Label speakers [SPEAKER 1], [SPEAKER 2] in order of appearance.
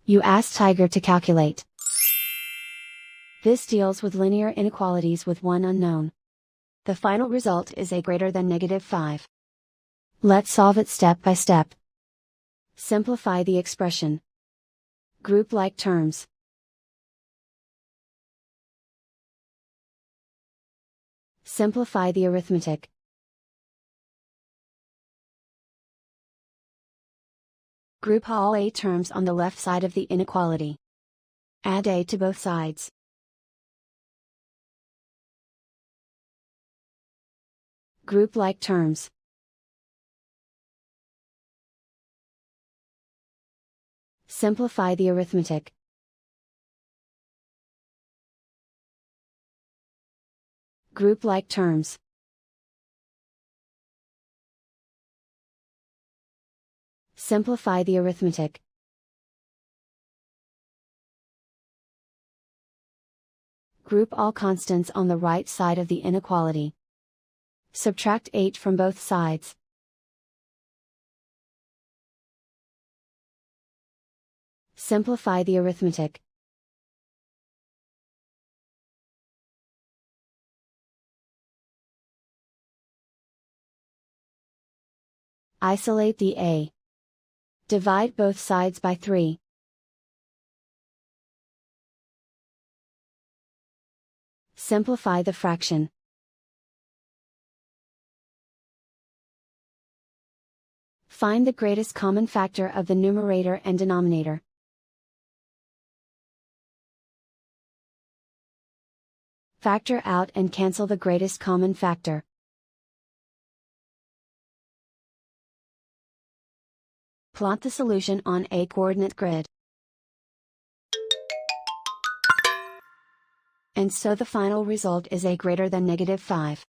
[SPEAKER 1] You ask Tiger to calculate. This deals with linear inequalities with one unknown. The final result is a greater than -5. Let's solve it step by step. Simplify the expression. Group like terms. Simplify the arithmetic. Group all a terms on the left side of the inequality. Add a to both sides. Group like terms. Simplify the arithmetic. Group like terms. Simplify the arithmetic. Group all constants on the right side of the inequality. Subtract 8 from both sides. Simplify the arithmetic. Isolate the a. Divide both sides by 3. Simplify the fraction. Find the greatest common factor of the numerator and denominator. Factor out and cancel the greatest common factor. Plot the solution on a coordinate grid. And so the final result is a greater than -5.